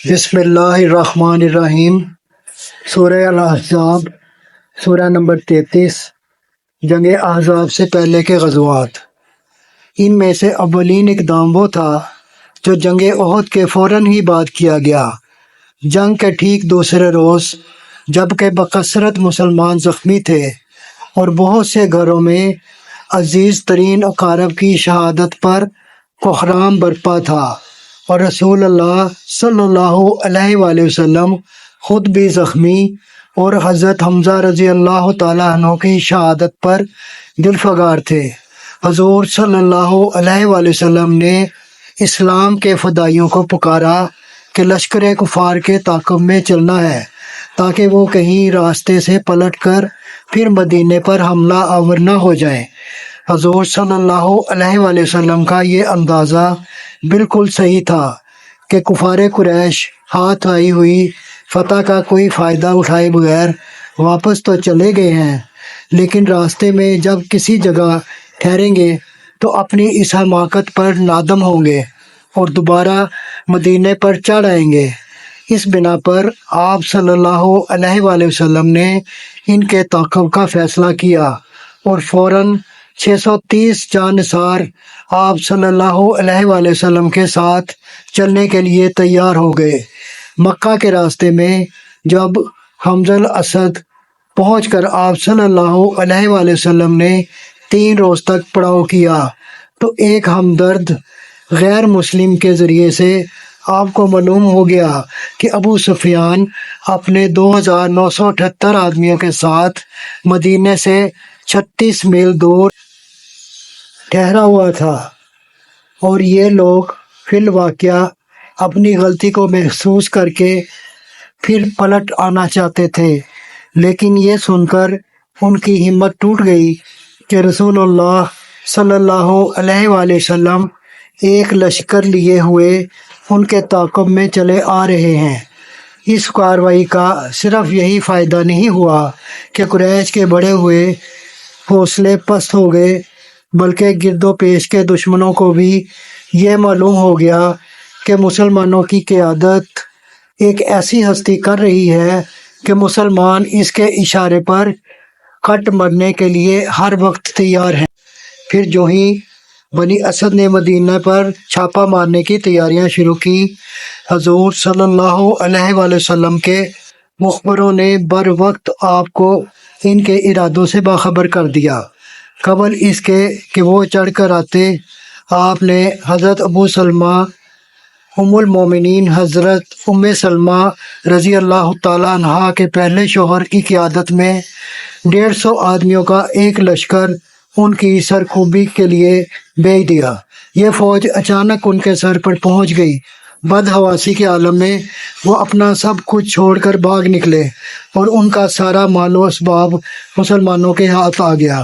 بسم اللہ الرحمن الرحیم۔ سورہ الاحزاب، سورہ نمبر 33۔ جنگ احزاب سے پہلے کے غزوات۔ ان میں سے اولین اقدام وہ تھا جو جنگ احد کے فوراً ہی بعد کیا گیا۔ جنگ کے ٹھیک دوسرے روز جبکہ بکثرت مسلمان زخمی تھے اور بہت سے گھروں میں عزیز ترین اقارب کی شہادت پر کوحرام برپا تھا، اور رسول اللہ صلی اللہ علیہ وآلہ وسلم خود بھی زخمی اور حضرت حمزہ رضی اللہ تعالیٰ عنہ کی شہادت پر دل فگار تھے۔ حضور صلی اللہ علیہ وآلہ وسلم نے اسلام کے فدائیوں کو پکارا کہ لشکر کفار کے تعاقب میں چلنا ہے تاکہ وہ کہیں راستے سے پلٹ کر پھر مدینے پر حملہ آور نہ ہو جائیں۔ حضور صلی اللہ علیہ وآلہ وسلم کا یہ اندازہ بالکل صحیح تھا کہ کفار قریش ہاتھ آئی ہوئی فتح کا کوئی فائدہ اٹھائے بغیر واپس تو چلے گئے ہیں، لیکن راستے میں جب کسی جگہ ٹھہریں گے تو اپنی اس حماقت پر نادم ہوں گے اور دوبارہ مدینے پر چڑھ آئیں گے۔ اس بنا پر آپ صلی اللہ علیہ وآلہ وسلم نے ان کے تعاقب کا فیصلہ کیا اور فوراً 630 جانثار آپ صلی اللہ علیہ وآلہ وسلم کے ساتھ چلنے کے لیے تیار ہو گئے۔ مکہ کے راستے میں جب حمزہ الاسد پہنچ کر آپ صلی اللہ علیہ وآلہ وسلم نے 3 روز تک پڑاؤ کیا تو ایک ہمدرد غیر مسلم کے ذریعے سے آپ کو معلوم ہو گیا کہ ابو سفیان اپنے 2978 آدمیوں کے ساتھ مدینے سے 36 میل دور ٹھہرا ہوا تھا، اور یہ لوگ فی الواقعہ اپنی غلطی کو محسوس کر کے پھر پلٹ آنا چاہتے تھے، لیکن یہ سن کر ان کی ہمت ٹوٹ گئی کہ رسول اللہ صلی اللہ علیہ وآلہ وسلم ایک لشکر لیے ہوئے ان کے تعاقب میں چلے آ رہے ہیں۔ اس کارروائی کا صرف یہی فائدہ نہیں ہوا کہ قریش کے بڑھے ہوئے حوصلے پست ہو گئے، بلکہ گرد و پیش کے دشمنوں کو بھی یہ معلوم ہو گیا کہ مسلمانوں کی قیادت ایک ایسی ہستی کر رہی ہے کہ مسلمان اس کے اشارے پر کٹ مرنے کے لیے ہر وقت تیار ہیں۔ پھر جو ہی بنی اسد نے مدینہ پر چھاپا مارنے کی تیاریاں شروع کی، حضور صلی اللہ علیہ وآلہ وسلم کے مخبروں نے بر وقت آپ کو ان کے ارادوں سے باخبر کر دیا۔ قبل اس کے کہ وہ چڑھ کر آتے، آپ نے حضرت ابو سلمہ ام المومنین حضرت ام سلمہ رضی اللہ تعالیٰ عنہا کے پہلے شوہر کی قیادت میں 150 آدمیوں کا ایک لشکر ان کی سرخوبی کے لیے بھیج دیا۔ یہ فوج اچانک ان کے سر پر پہنچ گئی۔ بدحواسی کے عالم میں وہ اپنا سب کچھ چھوڑ کر بھاگ نکلے اور ان کا سارا مال و اسباب مسلمانوں کے ہاتھ آ گیا۔